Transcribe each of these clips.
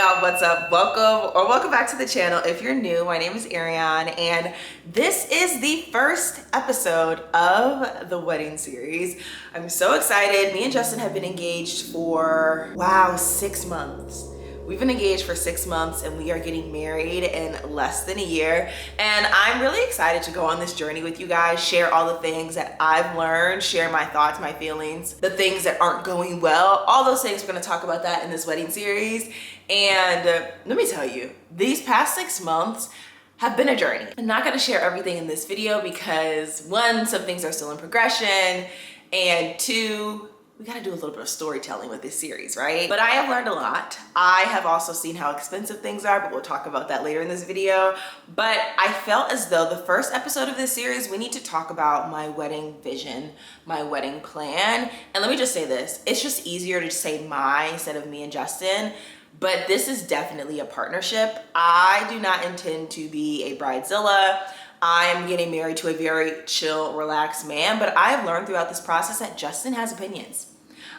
y'all, what's up? Welcome back to the channel. If you're new, my name is Ariane and this is the first episode of the wedding series. I'm so excited. Me and Justin have been engaged for, wow, 6 months. We've been engaged for 6 months and we are getting married in less than a year. And I'm really excited to go on this journey with you guys, share all the things that I've learned, share my thoughts, my feelings, the things that aren't going well, all those things. We're gonna talk about that in this wedding series. And let me tell you, these past 6 months have been a journey. I'm not gonna share everything in this video because one, some things are still in progression, and two, we gotta do a little bit of storytelling with this series, right? But I have learned a lot. I have also seen how expensive things are, but we'll talk about that later in this video. But I felt as though the first episode of this series, we need to talk about my wedding vision, my wedding plan. And let me just say this, it's just easier to say my instead of me and Justin, but this is definitely a partnership. I do not intend to be a bridezilla. I'm getting married to a very chill, relaxed man, but I've learned throughout this process that Justin has opinions.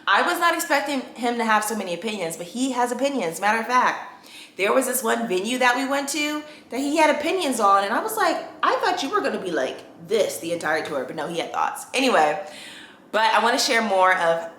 I was not expecting him to have so many opinions, but he has opinions. Matter of fact, there was this one venue that we went to that he had opinions on, and I was like, I thought you were gonna be like this the entire tour, but no, he had thoughts. Anyway, but I wanna share more of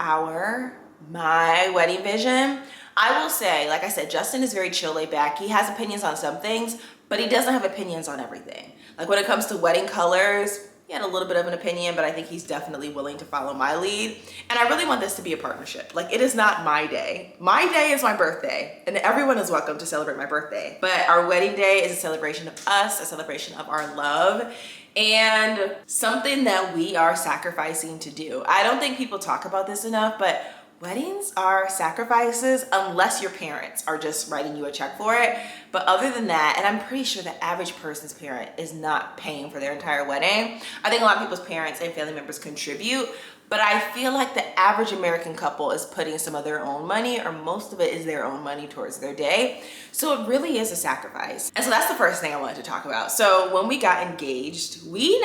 my wedding vision. I will say, like I said, Justin is very chill, laid back. He has opinions on some things, but he doesn't have opinions on everything. Like when it comes to wedding colors, he had a little bit of an opinion, but I think he's definitely willing to follow my lead. And I really want this to be a partnership. Like, it is not my day. My day is my birthday, and everyone is welcome to celebrate my birthday. But our wedding day is a celebration of us, a celebration of our love, and something that we are sacrificing to do. I don't think people talk about this enough, but weddings are sacrifices unless your parents are just writing you a check for it. But other than that, and I'm pretty sure the average person's parent is not paying for their entire wedding. I think a lot of people's parents and family members contribute, but I feel like the average American couple is putting some of their own money, or most of it is their own money, towards their day. So it really is a sacrifice. And so that's the first thing I wanted to talk about. So when we got engaged, we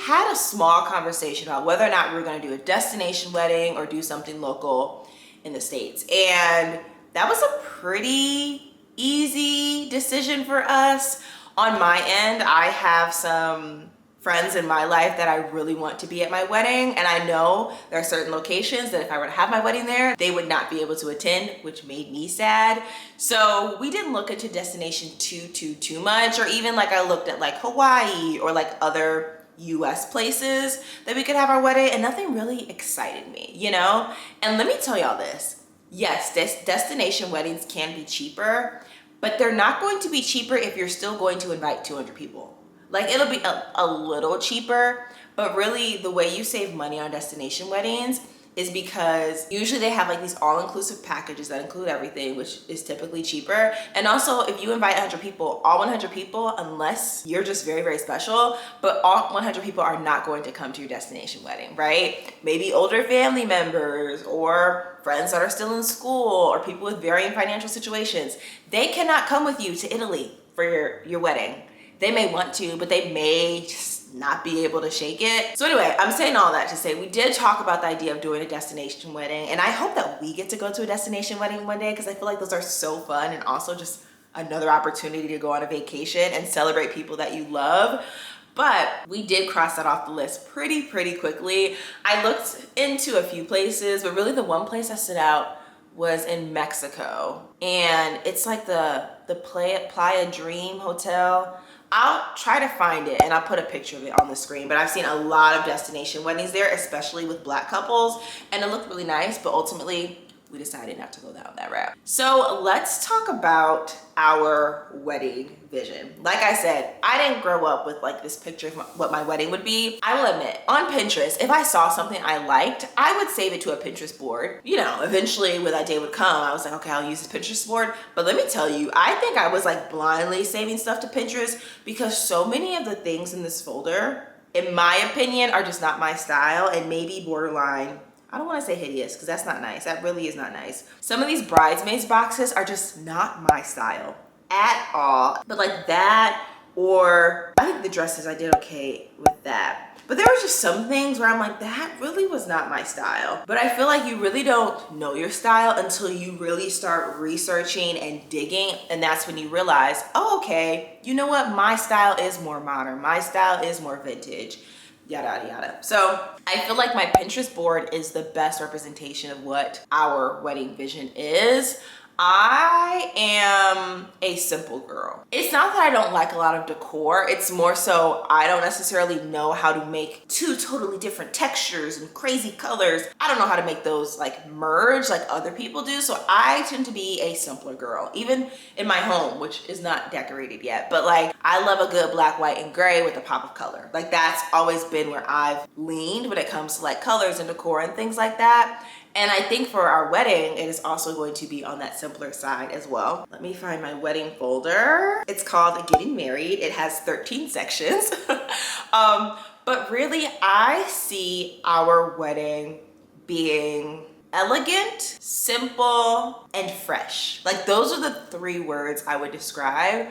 had a small conversation about whether or not we were going to do a destination wedding or do something local in the States. And that was a pretty easy decision for us. On my end, I have some friends in my life that I really want to be at my wedding, and I know there are certain locations that if I were to have my wedding there, they would not be able to attend, which made me sad. So we didn't look into destination too much, or even like I looked at like Hawaii or like other US places that we could have our wedding, and nothing really excited me, you know? And let me tell y'all this, yes, destination weddings can be cheaper, but they're not going to be cheaper if you're still going to invite 200 people. Like, it'll be a little cheaper, but really the way you save money on destination weddings is because usually they have like these all-inclusive packages that include everything, which is typically cheaper. And also, if you invite 100 people, all 100 people, unless you're just very, very special, but all 100 people are not going to come to your destination wedding, right? Maybe older family members or friends that are still in school or people with varying financial situations. They cannot come with you to Italy for your wedding. They may want to, but they may just not be able to shake it. So anyway, I'm saying all that to say we did talk about the idea of doing a destination wedding, and I hope that we get to go to a destination wedding one day because I feel like those are so fun, and also just another opportunity to go on a vacation and celebrate people that you love. But we did cross that off the list pretty quickly. I looked into a few places, but really the one place that stood out was in Mexico, and it's like the Playa Dream Hotel. I'll try to find it and I'll put a picture of it on the screen, but I've seen a lot of destination weddings there, especially with Black couples, and it looked really nice, but ultimately we decided not to go down that route. So let's talk about our wedding vision. Like I said, I didn't grow up with like this picture of what my wedding would be. I will admit, on Pinterest, if I saw something I liked, I would save it to a Pinterest board. You know, eventually when that day would come, I was like, okay, I'll use this Pinterest board. But let me tell you, I think I was like blindly saving stuff to Pinterest because so many of the things in this folder, in my opinion, are just not my style and maybe borderline, I don't want to say hideous because that's not nice. That really is not nice. Some of these bridesmaids boxes are just not my style at all. But like that, or I think the dresses, I did okay with that. But there were just some things where I'm like, that really was not my style. But I feel like you really don't know your style until you really start researching and digging. And that's when you realize, oh, okay, you know what? My style is more modern. My style is more vintage, yada, yada, yada. So I feel like my Pinterest board is the best representation of what our wedding vision is. I am a simple girl. It's not that I don't like a lot of decor. It's more so I don't necessarily know how to make two totally different textures and crazy colors. I don't know how to make those like merge like other people do. So I tend to be a simpler girl, even in my home, which is not decorated yet. But like I love a good black, white, and gray with a pop of color. Like that's always been where I've leaned when it comes to like colors and decor and things like that. And I think for our wedding, it is also going to be on that simpler side as well. Let me find my wedding folder. It's called Getting Married. It has 13 sections. But really, I see our wedding being elegant, simple, and fresh. Like those are the three words I would describe.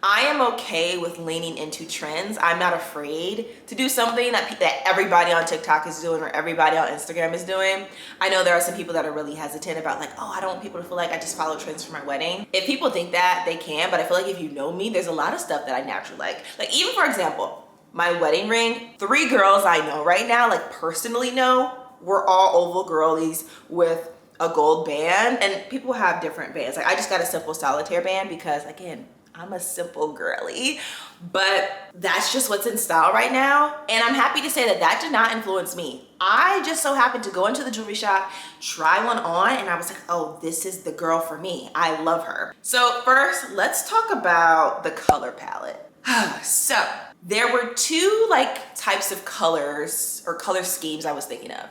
I am okay with leaning into trends. I'm not afraid to do something that everybody on TikTok is doing or everybody on Instagram is doing. I know there are some people that are really hesitant about like, oh, I don't want people to feel like I just follow trends for my wedding. If people think that, they can, but I feel like if you know me, there's a lot of stuff that I naturally like. Like even for example, my wedding ring, 3 girls I know right now, like personally know, we're all oval girlies with a gold band, and people have different bands. Like I just got a simple solitaire band because again, I'm a simple girly, but that's just what's in style right now. And I'm happy to say that that did not influence me. I just so happened to go into the jewelry shop, try one on, and I was like, oh, this is the girl for me. I love her. So first, let's talk about the color palette. So there were 2 like types of colors or color schemes I was thinking of.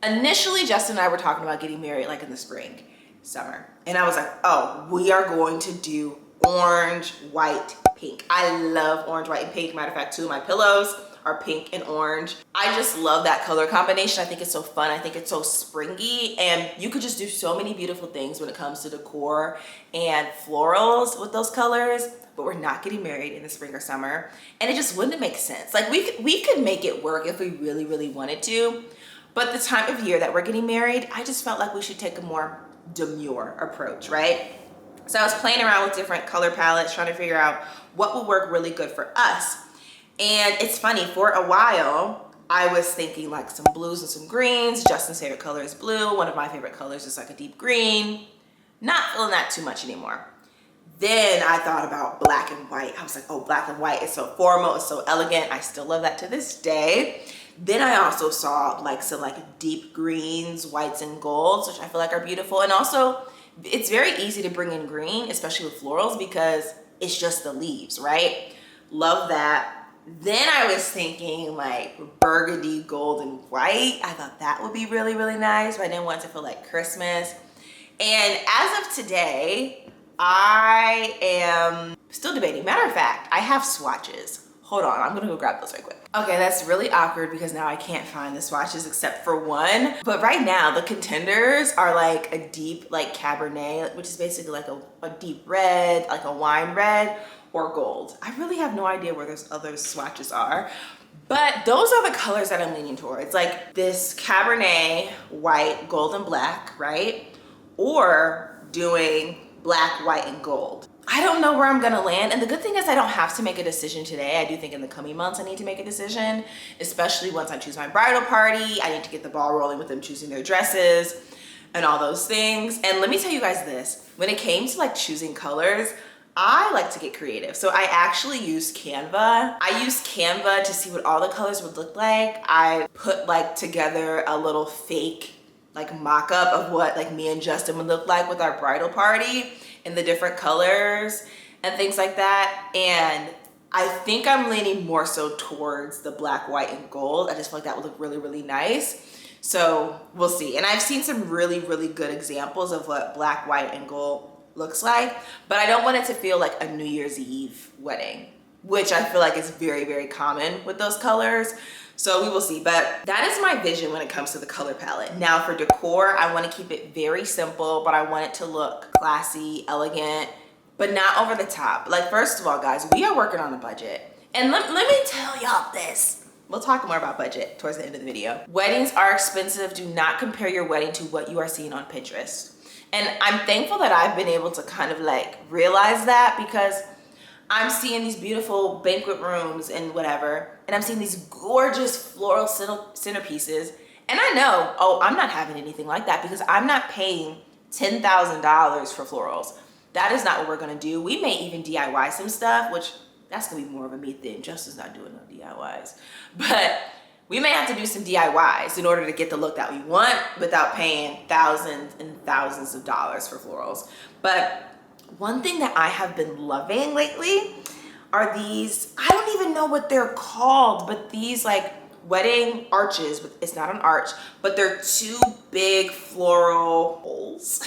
Initially, Justin and I were talking about getting married like in the spring, summer. And I was like, oh, we are going to do orange, white, pink. I love orange, white, and pink. Matter of fact, 2 of my pillows are pink and orange. I just love that color combination. I think it's so fun. I think it's so springy, and you could just do so many beautiful things when it comes to decor and florals with those colors. But we're not getting married in the spring or summer, and it just wouldn't make sense. Like we could make it work if we really, really wanted to. But the time of year that we're getting married, I just felt like we should take a more demure approach, right? So I was playing around with different color palettes, trying to figure out what would work really good for us. And it's funny, for a while, I was thinking like some blues and some greens. Justin's favorite color is blue. One of my favorite colors is like a deep green. Not feeling that too much anymore. Then I thought about black and white. I was like, oh, black and white is so formal, it's so elegant. I still love that to this day. Then I also saw like some like deep greens, whites, and golds, which I feel like are beautiful. And also, it's very easy to bring in green, especially with florals, because it's just the leaves, right? Love that. Then I was thinking like burgundy, gold, and white. I thought that would be really, really nice, but I didn't want it to feel like Christmas. And as of today, I am still debating. Matter of fact, I have swatches. Hold on, I'm gonna go grab those right quick. Okay, that's really awkward because now I can't find the swatches except for one. But right now, the contenders are like a deep like Cabernet, which is basically like a deep red, like a wine red, or gold. I really have no idea where those other swatches are. But those are the colors that I'm leaning towards. Like this Cabernet, white, gold, and black, right? Or doing black, white, and gold. I don't know where I'm gonna land. And the good thing is I don't have to make a decision today. I do think in the coming months I need to make a decision, especially once I choose my bridal party. I need to get the ball rolling with them choosing their dresses and all those things. And let me tell you guys this, when it came to like choosing colors, I like to get creative. So I actually used Canva. I used Canva to see what all the colors would look like. I put like together a little fake like mock-up of what like me and Justin would look like with our bridal party in the different colors and things like that. And I think I'm leaning more so towards the black, white, and gold. I just feel like that would look really, really nice. So we'll see. And I've seen some really, really good examples of what black, white, and gold looks like, but I don't want it to feel like a New Year's Eve wedding, which I feel like is very, very common with those colors. So we will see, but that is my vision when it comes to the color palette. Now for decor, I want to keep it very simple, but I want it to look classy, elegant, but not over the top. Like, first of all, guys, we are working on a budget. And let me tell y'all this. we'll talk more about budget towards the end of the video. Weddings are expensive. Do not compare your wedding to what you are seeing on Pinterest. And I'm thankful that I've been able to kind of like realize that, because I'm seeing these beautiful banquet rooms and whatever, and I'm seeing these gorgeous floral centerpieces. And I know, oh, I'm not having anything like that because I'm not paying $10,000 for florals. That is not what we're gonna do. We may even DIY some stuff, which that's gonna be more of a me thing. Justin's not doing no DIYs. But we may have to do some DIYs in order to get the look that we want without paying thousands and thousands of dollars for florals. But one thing that I have been loving lately are these, I don't even know what they're called, but these like wedding arches. It's not an arch, but they're two big floral holes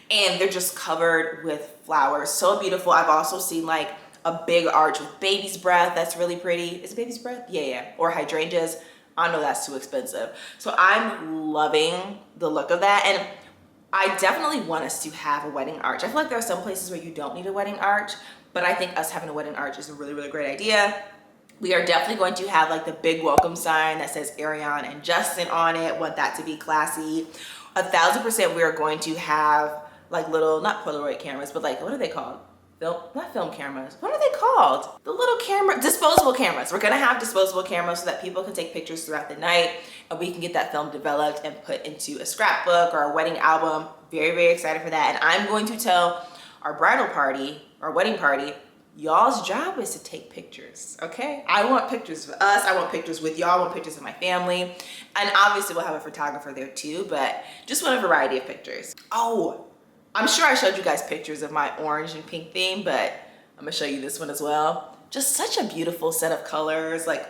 and they're just covered with flowers. So beautiful. I've also seen like a big arch with baby's breath. That's really pretty. Is it baby's breath? Yeah. Or hydrangeas. I know that's too expensive. So I'm loving the look of that. And I definitely want us to have a wedding arch. I feel like there are some places where you don't need a wedding arch, but I think us having a wedding arch is a really, really great idea. We are definitely going to have like the big welcome sign that says Ariane and Justin on it. Want that to be classy. 1000% we are going to have like little, not Polaroid cameras, but like, what are they called? Not film cameras. What are they called? The little camera, disposable cameras. We're gonna have disposable cameras so that people can take pictures throughout the night and we can get that film developed and put into a scrapbook or a wedding album. Very, very excited for that. And I'm going to tell our bridal party, our wedding party, y'all's job is to take pictures, okay? I want pictures of us. I want pictures with y'all. I want pictures of my family. And obviously we'll have a photographer there too, but just want a variety of pictures. Oh, I'm sure I showed you guys pictures of my orange and pink theme, but I'm gonna show you this one as well. Just such a beautiful set of colors. Like,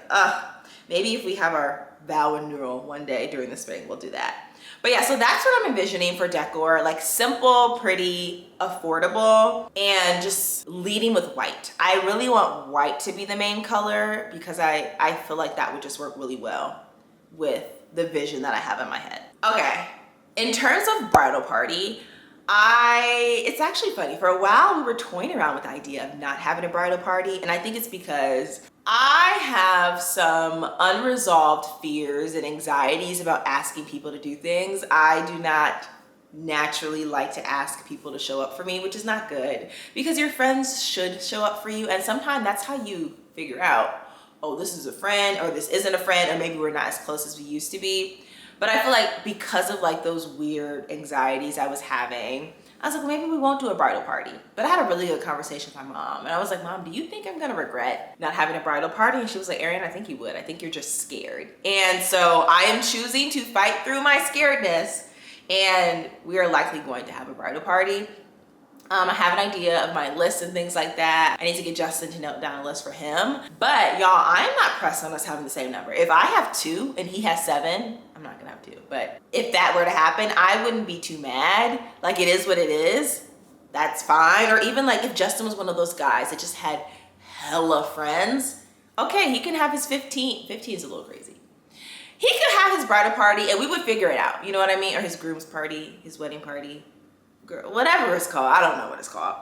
maybe if we have our vow renewal one day during the spring, we'll do that. But yeah, so that's what I'm envisioning for decor. Like simple, pretty, affordable, and just leading with white. I really want white to be the main color because I feel like that would just work really well with the vision that I have in my head. Okay, in terms of bridal party, it's actually funny. For a while, we were toying around with the idea of not having a bridal party. And I think it's because I have some unresolved fears and anxieties about asking people to do things. I do not naturally like to ask people to show up for me, which is not good because your friends should show up for you. And sometimes that's how you figure out, oh, this is a friend or this isn't a friend, or maybe we're not as close as we used to be. But I feel like because of like those weird anxieties I was having, I was like, well, maybe we won't do a bridal party. But I had a really good conversation with my mom. And I was like, Mom, do you think I'm gonna regret not having a bridal party? And she was like, Ariane, I think you would. I think you're just scared. And so I am choosing to fight through my scaredness. And we are likely going to have a bridal party. I have an idea of my list and things like that. I need to get Justin to note down a list for him. But y'all, I'm not pressed on us having the same number. If I have 2 and he has 7, I'm not gonna have 2. But if that were to happen, I wouldn't be too mad. Like, it is what it is. That's fine. Or even like if Justin was one of those guys that just had hella friends, okay, he can have his 15. 15 is a little crazy. He could have his bridal party and we would figure it out. You know what I mean? Or his groom's party, his wedding party. Girl, whatever it's called. I don't know what it's called.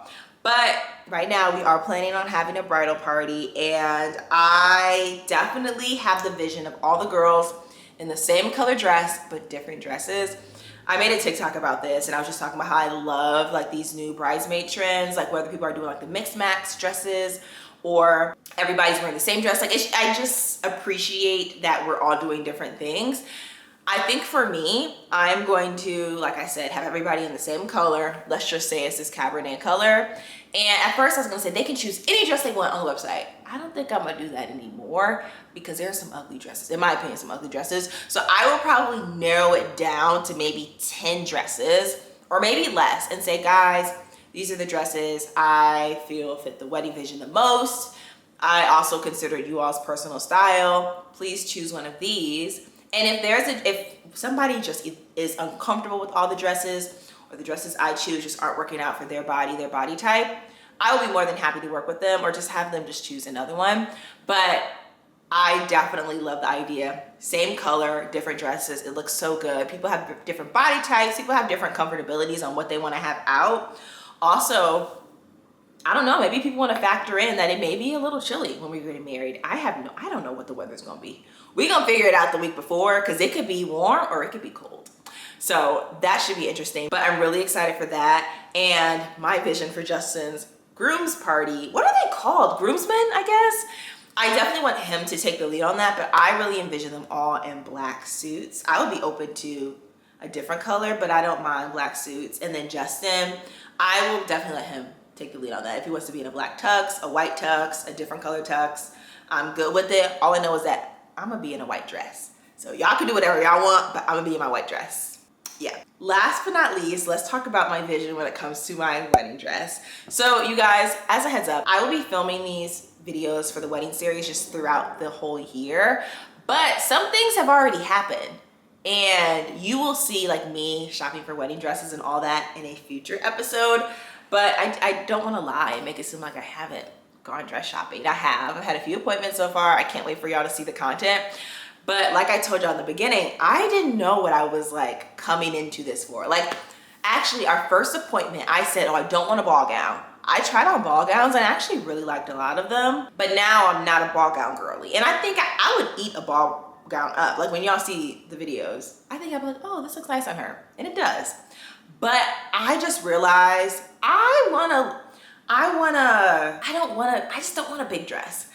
But right now we are planning on having a bridal party, and I definitely have the vision of all the girls in the same color dress, but different dresses. I made a TikTok about this and I was just talking about how I love like these new bridesmaid trends, like whether people are doing like the mixed match dresses or everybody's wearing the same dress. Like I just appreciate that we're all doing different things. I think for me, I'm going to, like I said, have everybody in the same color. Let's just say it's this Cabernet color. And at first I was gonna say they can choose any dress they want on the website. I don't think I'm gonna do that anymore because there are some ugly dresses, in my opinion, some ugly dresses. So I will probably narrow it down to maybe 10 dresses or maybe less and say, guys, these are the dresses I feel fit the wedding vision the most. I also consider you all's personal style. Please choose one of these. And if somebody just is uncomfortable with all the dresses or the dresses I choose just aren't working out for their body type, I will be more than happy to work with them or just have them just choose another one. But I definitely love the idea. Same color, different dresses. It looks so good. People have different body types. People have different comfortabilities on what they want to have out. Also, I don't know, maybe people want to factor in that it may be a little chilly when we're getting married. I don't know what the weather's gonna be. We're gonna figure it out the week before, because it could be warm or it could be cold. So that should be interesting, but I'm really excited for that. And my vision for Justin's groom's party, what are they called? Groomsmen, I guess? I definitely want him to take the lead on that, but I really envision them all in black suits. I would be open to a different color, but I don't mind black suits. And then Justin, I will definitely let him take the lead on that. If he wants to be in a black tux, a white tux, a different color tux, I'm good with it. All I know is that I'm gonna be in a white dress. So y'all can do whatever y'all want, but I'm gonna be in my white dress. Yeah. Last but not least, let's talk about my vision when it comes to my wedding dress. So you guys, as a heads up, I will be filming these videos for the wedding series just throughout the whole year, but some things have already happened. And you will see like me shopping for wedding dresses and all that in a future episode. But I don't want to lie and make it seem like I haven't gone dress shopping. I have. I've had a few appointments so far. I can't wait for y'all to see the content. But like I told y'all in the beginning, I didn't know what I was like coming into this for. Like actually our first appointment, I said, oh, I don't want a ball gown. I tried on ball gowns and I actually really liked a lot of them. But now I'm not a ball gown girly. And I think I would eat a ball gown up. Like when y'all see the videos, I think I'll be like, oh, this looks nice on her. And it does. But I just realized I just don't want a big dress.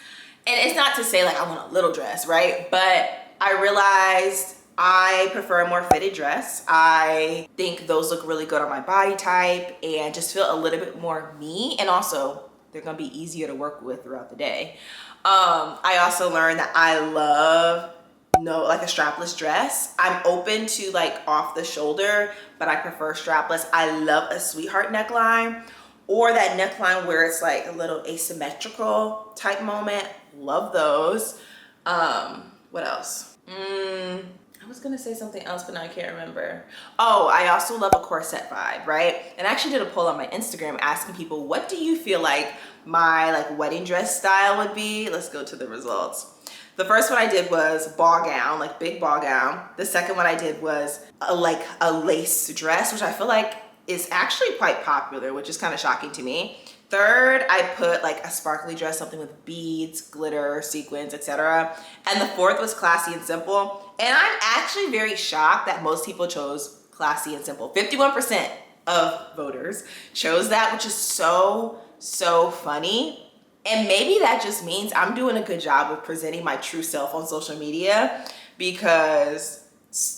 And it's not to say like I want a little dress, right? But I realized I prefer a more fitted dress. I think those look really good on my body type and just feel a little bit more me. And also they're gonna be easier to work with throughout the day. I also learned that I love like a strapless dress. I'm open to like off the shoulder, but I prefer strapless. I love a sweetheart neckline or that neckline where it's like a little asymmetrical type moment. Love those. What else? I was gonna say something else, but now I can't remember. Oh, I also love a corset vibe, right? And I actually did a poll on my Instagram asking people, what do you feel like my like wedding dress style would be? Let's go to the results. The first one I did was ball gown, like big ball gown. The second one I did was a lace dress, which I feel like is actually quite popular, which is kind of shocking to me. Third, I put like a sparkly dress, something with beads, glitter, sequins, etc. And the fourth was classy and simple. And I'm actually very shocked that most people chose classy and simple. 51% of voters chose that, which is so funny. And maybe that just means I'm doing a good job of presenting my true self on social media, because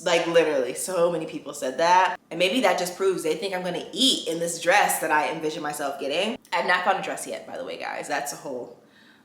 like literally so many people said that. And maybe that just proves they think I'm gonna eat in this dress that I envision myself getting. I've not found a dress yet, by the way, guys. That's a whole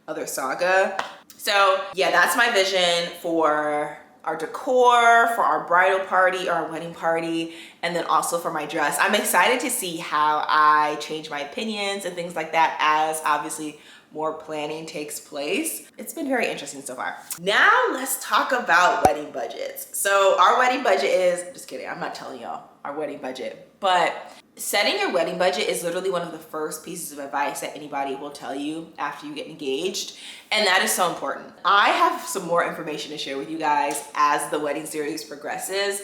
other saga. So yeah, that's my vision for our decor, for our bridal party, our wedding party, and then also for my dress. I'm excited to see how I change my opinions and things like that as obviously more planning takes place. It's been very interesting so far. Now let's talk about wedding budgets. So our wedding budget is, just kidding, I'm not telling y'all our wedding budget, but setting your wedding budget is literally one of the first pieces of advice that anybody will tell you after you get engaged. And that is so important. I have some more information to share with you guys as the wedding series progresses.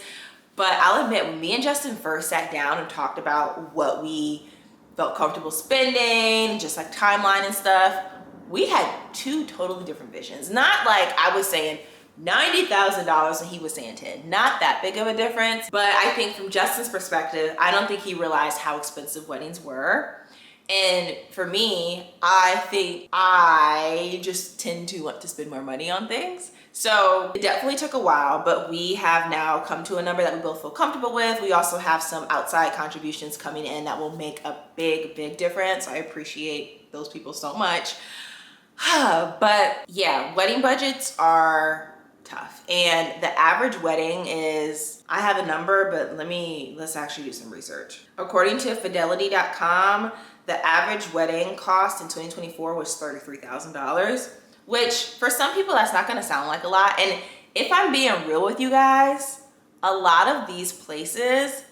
But I'll admit, when me and Justin first sat down and talked about what we felt comfortable spending, just like timeline and stuff, we had two totally different visions. Not like I was saying $90,000 and he was saying 10. Not that big of a difference. But I think from Justin's perspective, I don't think he realized how expensive weddings were. And for me, I think I just tend to want to spend more money on things. So it definitely took a while, but we have now come to a number that we both feel comfortable with. We also have some outside contributions coming in that will make a big difference. I appreciate those people so much. But yeah, wedding budgets are tough. And the average wedding is, I have a number, but let's actually do some research. According to fidelity.com, the average wedding cost in 2024 was $33,000, which for some people, that's not gonna sound like a lot. And if I'm being real with you guys, a lot of these places,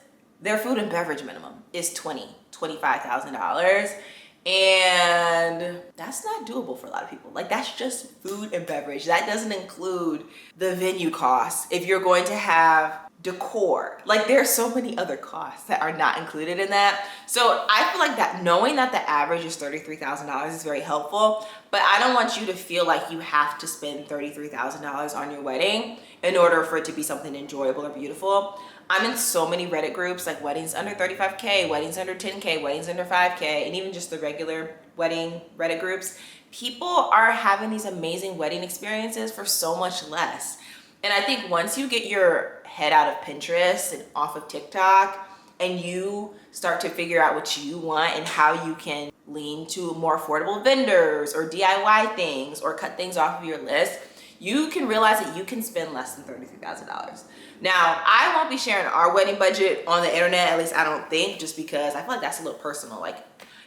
their food and beverage minimum is $25,000. And that's not doable for a lot of people. Like, that's just food and beverage. That doesn't include the venue costs. If you're going to have decor. Like there's so many other costs that are not included in that. So I feel like that knowing that the average is $33,000 is very helpful, but I don't want you to feel like you have to spend $33,000 on your wedding in order for it to be something enjoyable or beautiful. I'm in so many Reddit groups like weddings under 35K, weddings under 10K, weddings under 5K, and even just the regular wedding Reddit groups. People are having these amazing wedding experiences for so much less. And I think once you get your head out of Pinterest and off of TikTok and you start to figure out what you want and how you can lean to more affordable vendors or DIY things or cut things off of your list, you can realize that you can spend less than $33,000. Now, I won't be sharing our wedding budget on the internet, at least I don't think, just because I feel like that's a little personal. Like,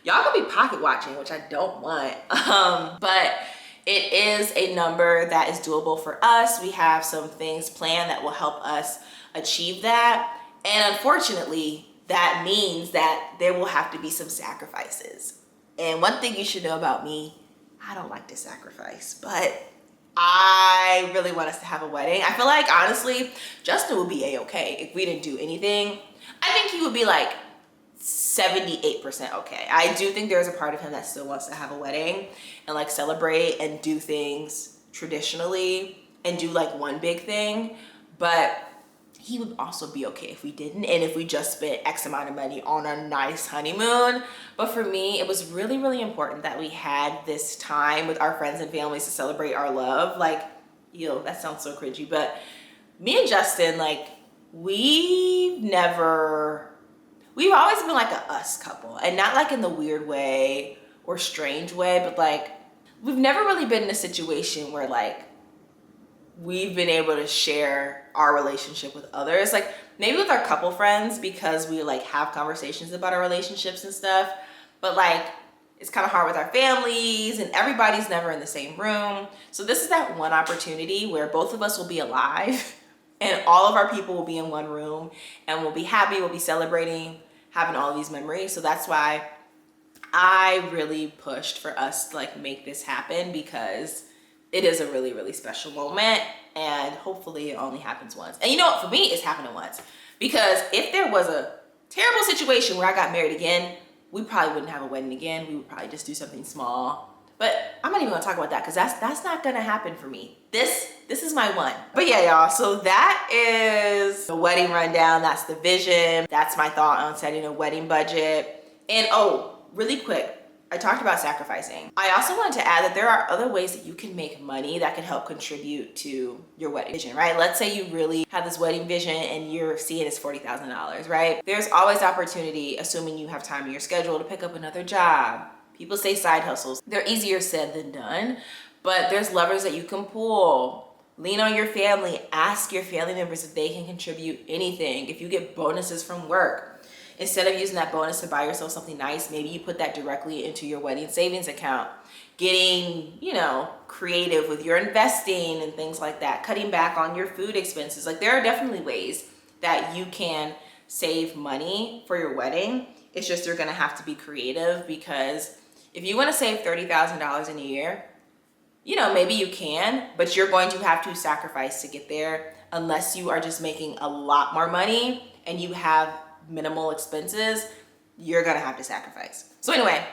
y'all gonna be pocket watching, which I don't want. But it is a number that is doable for us. We have some things planned that will help us achieve that. And unfortunately, that means that there will have to be some sacrifices. And one thing you should know about me, I don't like to sacrifice, but I really want us to have a wedding. I feel like, honestly, Justin would be A-okay if we didn't do anything. I think he would be like 78% okay. I do think there's a part of him that still wants to have a wedding and like celebrate and do things traditionally and do like one big thing, but he would also be okay if we didn't and if we just spent X amount of money on a nice honeymoon. But for me, it was really, really important that we had this time with our friends and families to celebrate our love. Like, yo, that sounds so cringy, but me and Justin, like, we've always been like a us couple, and not like in the weird way or strange way, but like we've never really been in a situation where like we've been able to share our relationship with others. Like maybe with our couple friends because we like have conversations about our relationships and stuff, but like it's kind of hard with our families and everybody's never in the same room. So this is that one opportunity where both of us will be alive and all of our people will be in one room and we'll be happy, we'll be celebrating, having all these memories. So that's why I really pushed for us to like make this happen, because it is a really, really special moment and hopefully it only happens once. And you know what, for me, it's happening once, because if there was a terrible situation where I got married again, we probably wouldn't have a wedding again. We would probably just do something small. But I'm not even gonna talk about that because that's not gonna happen for me. This is my one. But yeah, y'all, so that is the wedding rundown. That's the vision. That's my thought on setting a wedding budget. And oh, really quick, I talked about sacrificing. I also wanted to add that there are other ways that you can make money that can help contribute to your wedding vision, right? Let's say you really have this wedding vision and you're seeing it as $40,000, right? There's always opportunity, assuming you have time in your schedule, to pick up another job. People say side hustles. They're easier said than done, but there's levers that you can pull. Lean on your family. Ask your family members if they can contribute anything. If you get bonuses from work, instead of using that bonus to buy yourself something nice, maybe you put that directly into your wedding savings account. Getting, you know, creative with your investing and things like that. Cutting back on your food expenses. Like there are definitely ways that you can save money for your wedding. It's just you're gonna have to be creative, because if you wanna save $30,000 in a year, you know, maybe you can, but you're going to have to sacrifice to get there, unless you are just making a lot more money and you have minimal expenses. You're gonna have to sacrifice. So anyway,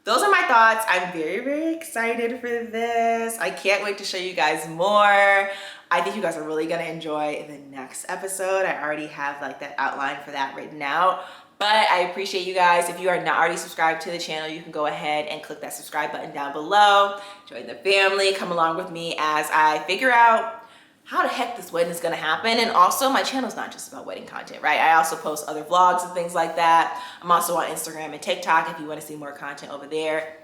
those are my thoughts. I'm very, very excited for this. I can't wait to show you guys more. I think you guys are really gonna enjoy the next episode. I already have like that outline for that written out. But I appreciate you guys. If you are not already subscribed to the channel, you can go ahead and click that subscribe button down below. Join the family, come along with me as I figure out how the heck this wedding is gonna happen. And also, my channel is not just about wedding content, right? I also post other vlogs and things like that. I'm also on Instagram and TikTok if you wanna see more content over there.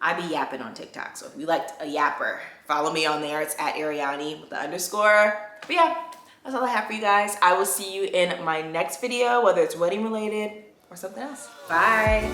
I be yapping on TikTok, so if you liked a yapper, follow me on there. It's at Ariani with the _. But yeah, that's all I have for you guys. I will see you in my next video, whether it's wedding related or something else. Bye.